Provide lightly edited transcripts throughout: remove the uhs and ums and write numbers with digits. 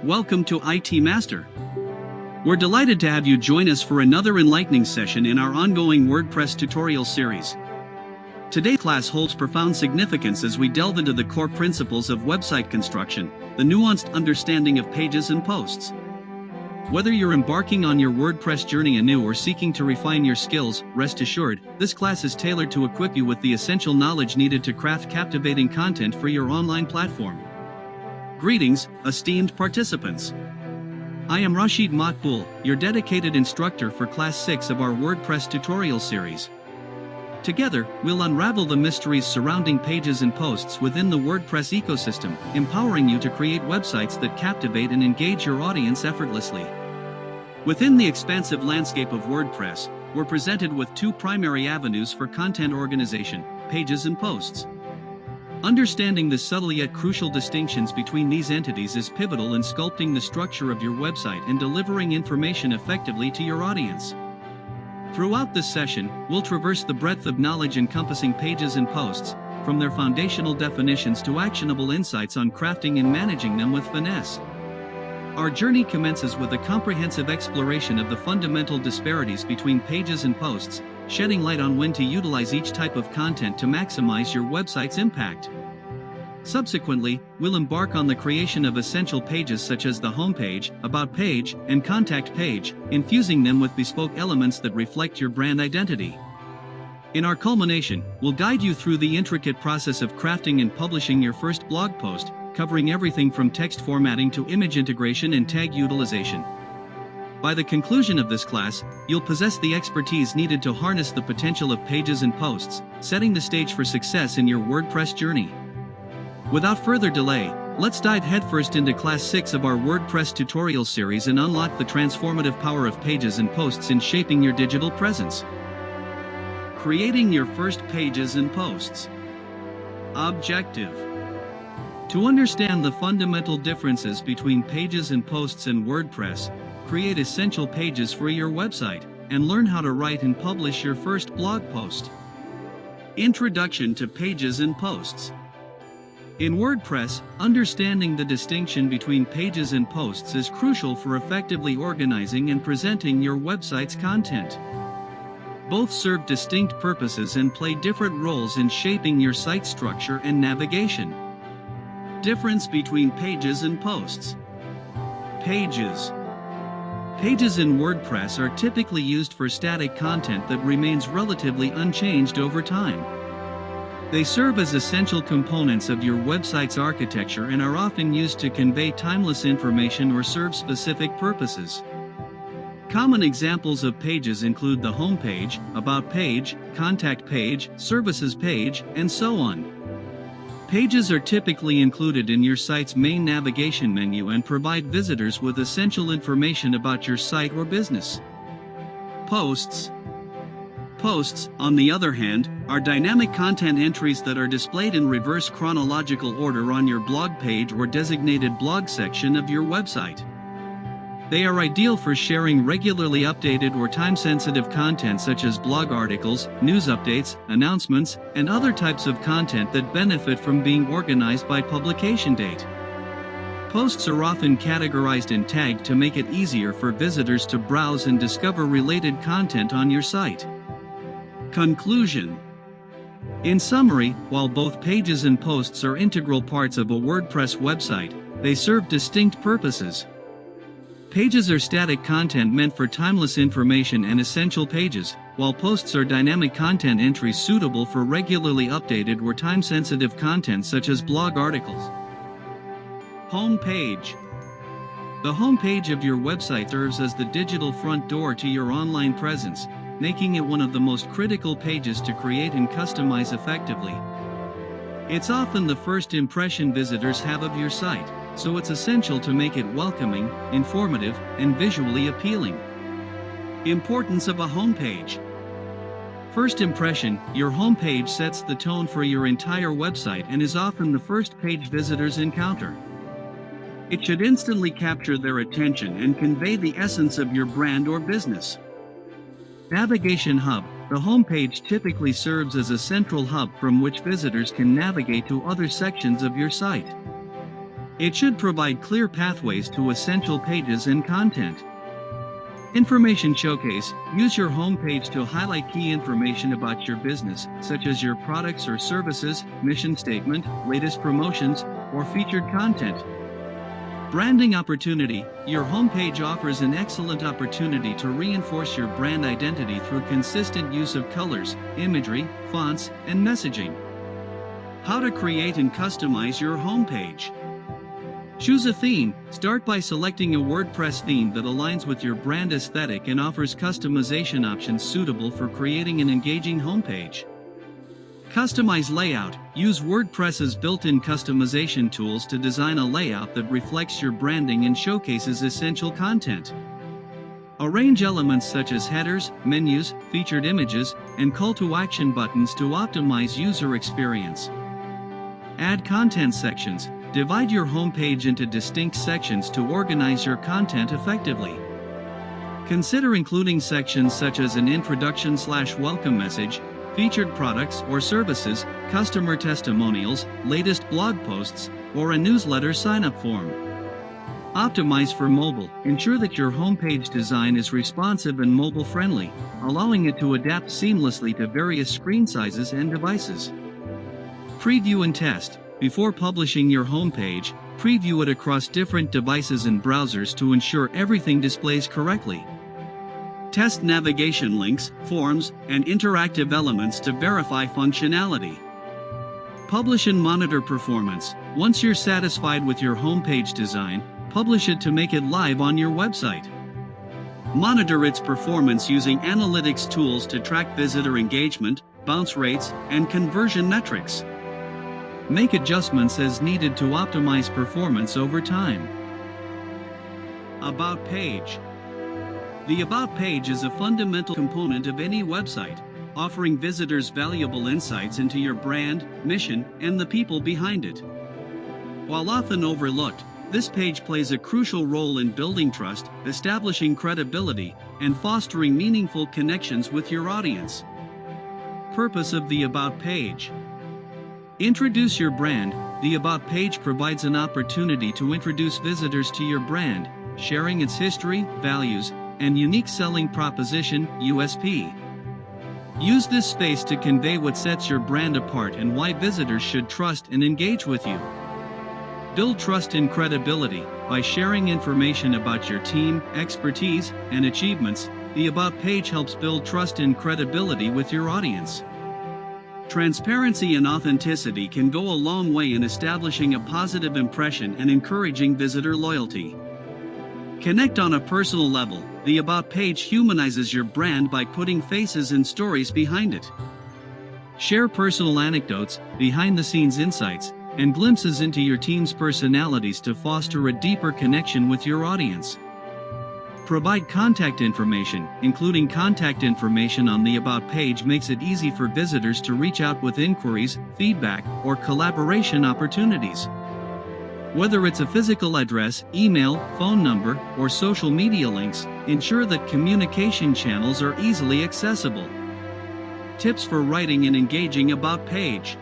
Welcome to ITMaster. We're delighted to have you join us for another enlightening session in our ongoing WordPress tutorial series. Today's class holds profound significance as we delve into the core principles of website construction, the nuanced understanding of pages and posts. Whether you're embarking on your WordPress journey anew or seeking to refine your skills, rest assured, this class is tailored to equip you with the essential knowledge needed to craft captivating content for your online platform. Greetings, esteemed participants. I am Rashid Makbul, your dedicated instructor for Class 6 of our WordPress tutorial series. Together, we'll unravel the mysteries surrounding pages and posts within the WordPress ecosystem, empowering you to create websites that captivate and engage your audience effortlessly. Within the expansive landscape of WordPress, we're presented with two primary avenues for content organization: pages and posts. Understanding the subtle yet crucial distinctions between these entities is pivotal in sculpting the structure of your website and delivering information effectively to your audience. Throughout this session, we'll traverse the breadth of knowledge encompassing pages and posts, from their foundational definitions to actionable insights on crafting and managing them with finesse. Our journey commences with a comprehensive exploration of the fundamental disparities between pages and posts, shedding light on when to utilize each type of content to maximize your website's impact. Subsequently, we'll embark on the creation of essential pages such as the homepage, about page, and contact page, infusing them with bespoke elements that reflect your brand identity. In our culmination, we'll guide you through the intricate process of crafting and publishing your first blog post, covering everything from text formatting to image integration and tag utilization. By the conclusion of this class, you'll possess the expertise needed to harness the potential of pages and posts, setting the stage for success in your WordPress journey. Without further delay, let's dive headfirst into Class 6 of our WordPress tutorial series and unlock the transformative power of pages and posts in shaping your digital presence. Creating your first pages and posts. Objective: to understand the fundamental differences between pages and posts in WordPress, create essential pages for your website, and learn how to write and publish your first blog post. Introduction to pages and posts. In WordPress, understanding the distinction between pages and posts is crucial for effectively organizing and presenting your website's content. Both serve distinct purposes and play different roles in shaping your site structure and navigation. Difference between pages and posts. Pages. Pages in WordPress are typically used for static content that remains relatively unchanged over time. They serve as essential components of your website's architecture and are often used to convey timeless information or serve specific purposes. Common examples of pages include the homepage, about page, contact page, services page, and so on. Pages are typically included in your site's main navigation menu and provide visitors with essential information about your site or business. Posts. Posts, on the other hand, are dynamic content entries that are displayed in reverse chronological order on your blog page or designated blog section of your website. They are ideal for sharing regularly updated or time-sensitive content such as blog articles, news updates, announcements, and other types of content that benefit from being organized by publication date. Posts are often categorized and tagged to make it easier for visitors to browse and discover related content on your site. Conclusion. In summary, while both pages and posts are integral parts of a WordPress website, they serve distinct purposes. Pages are static content meant for timeless information and essential pages, while posts are dynamic content entries suitable for regularly updated or time-sensitive content such as blog articles. Home page. The home page of your website serves as the digital front door to your online presence, making it one of the most critical pages to create and customize effectively. It's often the first impression visitors have of your site, so it's essential to make it welcoming, informative, and visually appealing. Importance of a homepage. First impression: your homepage sets the tone for your entire website and is often the first page visitors encounter. It should instantly capture their attention and convey the essence of your brand or business. Navigation hub. The homepage typically serves as a central hub from which visitors can navigate to other sections of your site. It should provide clear pathways to essential pages and content. Information showcase. Use your homepage to highlight key information about your business, such as your products or services, mission statement, latest promotions, or featured content. Branding opportunity. Your homepage offers an excellent opportunity to reinforce your brand identity through consistent use of colors, imagery, fonts, and messaging. How to create and customize your homepage. Choose a theme. Start by selecting a WordPress theme that aligns with your brand aesthetic and offers customization options suitable for creating an engaging homepage. Customize layout. Use WordPress's built-in customization tools to design a layout that reflects your branding and showcases essential content. Arrange elements such as headers, menus, featured images, and call-to-action buttons to optimize user experience. Add content sections. Divide your homepage into distinct sections to organize your content effectively. Consider including sections such as an introduction/welcome message, featured products or services, customer testimonials, latest blog posts, or a newsletter sign-up form. Optimize for mobile. Ensure that your homepage design is responsive and mobile-friendly, allowing it to adapt seamlessly to various screen sizes and devices. Preview and test. Before publishing your homepage, preview it across different devices and browsers to ensure everything displays correctly. Test navigation links, forms, and interactive elements to verify functionality. Publish and monitor performance. Once you're satisfied with your homepage design, publish it to make it live on your website. Monitor its performance using analytics tools to track visitor engagement, bounce rates, and conversion metrics. Make adjustments as needed to optimize performance over time. About page. The About page is a fundamental component of any website, offering visitors valuable insights into your brand, mission, and the people behind it. While often overlooked, this page plays a crucial role in building trust, establishing credibility, and fostering meaningful connections with your audience. Purpose of the About page. Introduce your brand. The About page provides an opportunity to introduce visitors to your brand, sharing its history, values, and unique selling proposition, USP. Use this space to convey what sets your brand apart and why visitors should trust and engage with you. Build trust and credibility. By sharing information about your team, expertise, and achievements, the About page helps build trust and credibility with your audience. Transparency and authenticity can go a long way in establishing a positive impression and encouraging visitor loyalty. Connect on a personal level. The About page humanizes your brand by putting faces and stories behind it. Share personal anecdotes, behind-the-scenes insights, and glimpses into your team's personalities to foster a deeper connection with your audience. Provide contact information. Including contact information on the About page makes it easy for visitors to reach out with inquiries, feedback, or collaboration opportunities. Whether it's a physical address, email, phone number, or social media links, ensure that communication channels are easily accessible. Tips for writing an engaging About page.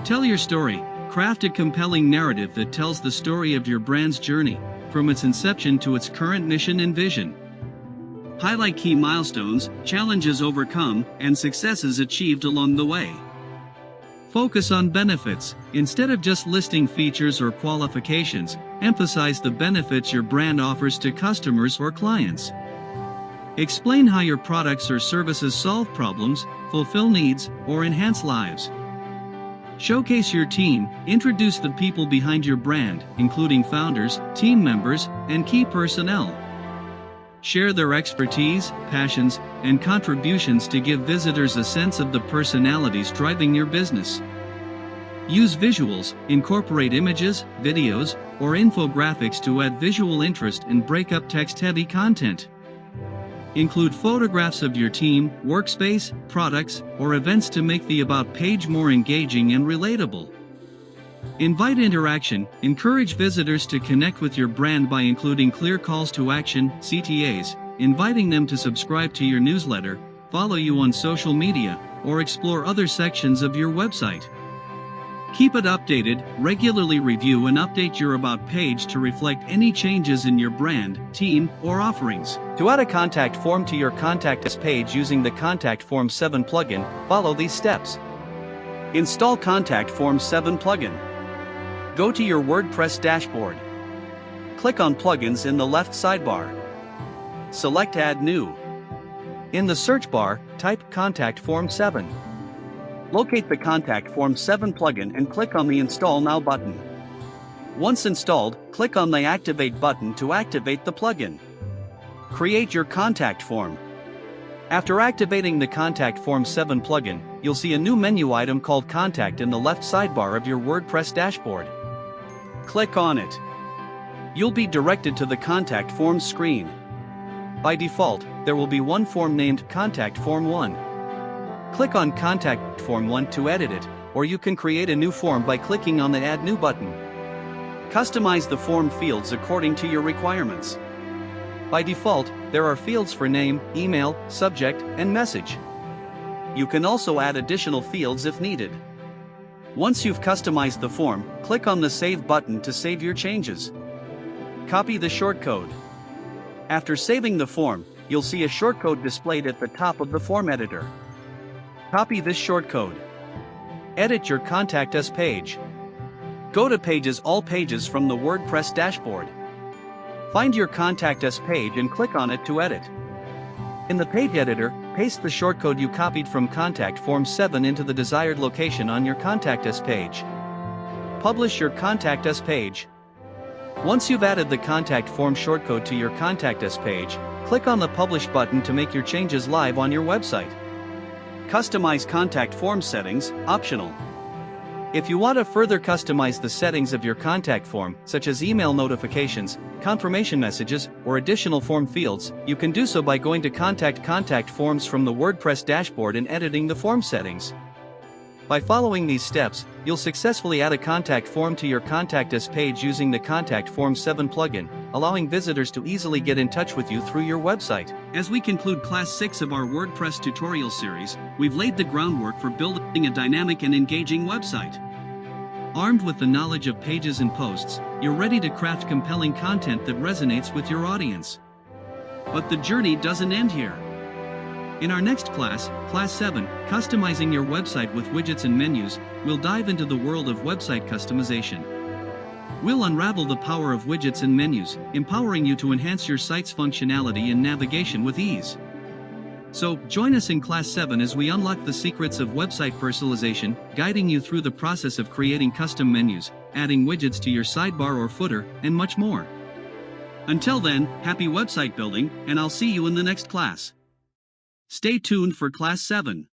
Tell your story. Craft a compelling narrative that tells the story of your brand's journey, from its inception to its current mission and vision. Highlight key milestones, challenges overcome, and successes achieved along the way. Focus on benefits. Instead of just listing features or qualifications, emphasize the benefits your brand offers to customers or clients. Explain how your products or services solve problems, fulfill needs, or enhance lives. Showcase your team. Introduce the people behind your brand, including founders, team members, and key personnel. Share their expertise, passions, and contributions to give visitors a sense of the personalities driving your business. Use visuals. Incorporate images, videos, or infographics to add visual interest and break up text-heavy content. Include photographs of your team, workspace, products, or events to make the About page more engaging and relatable. Invite interaction. Encourage visitors to connect with your brand by including clear calls to action, CTAs, inviting them to subscribe to your newsletter, follow you on social media, or explore other sections of your website. Keep it updated, regularly review and update your About page to reflect any changes in your brand, team, or offerings. To add a contact form to your Contact Us page using the Contact Form 7 plugin, follow these steps. Install Contact Form 7 plugin. Go to your WordPress dashboard. Click on Plugins in the left sidebar. Select Add New. In the search bar, type Contact Form 7. Locate the Contact Form 7 plugin and click on the Install Now button. Once installed, click on the Activate button to activate the plugin. Create your contact form. After activating the Contact Form 7 plugin, you'll see a new menu item called Contact in the left sidebar of your WordPress dashboard. Click on it. You'll be directed to the Contact Form screen. By default, there will be one form named Contact Form 1. Click on Contact Form 1 to edit it, or you can create a new form by clicking on the Add New button. Customize the form fields according to your requirements. By default, there are fields for name, email, subject, and message. You can also add additional fields if needed. Once you've customized the form, click on the Save button to save your changes. Copy the shortcode. After saving the form, you'll see a shortcode displayed at the top of the form editor. Copy this shortcode. Edit your Contact Us page. Go to Pages All Pages from the WordPress dashboard. Find your Contact Us page and click on it to edit. In the page editor, paste the shortcode you copied from Contact Form 7 into the desired location on your Contact Us page. Publish your Contact Us page. Once you've added the contact form shortcode to your Contact Us page, click on the Publish button to make your changes live on your website. Customize contact form settings, optional. If you want to further customize the settings of your contact form, such as email notifications, confirmation messages, or additional form fields, you can do so by going to Contact Forms from the WordPress dashboard and editing the form settings. By following these steps, you'll successfully add a contact form to your Contact Us page using the Contact Form 7 plugin, allowing visitors to easily get in touch with you through your website. As we conclude Class 6 of our WordPress tutorial series, we've laid the groundwork for building a dynamic and engaging website. Armed with the knowledge of pages and posts, you're ready to craft compelling content that resonates with your audience. But the journey doesn't end here. In our next class, Class 7, Customizing Your Website with Widgets and Menus, we'll dive into the world of website customization. We'll unravel the power of widgets and menus, empowering you to enhance your site's functionality and navigation with ease. So, join us in Class 7 as we unlock the secrets of website personalization, guiding you through the process of creating custom menus, adding widgets to your sidebar or footer, and much more. Until then, happy website building, and I'll see you in the next class. Stay tuned for Class 7.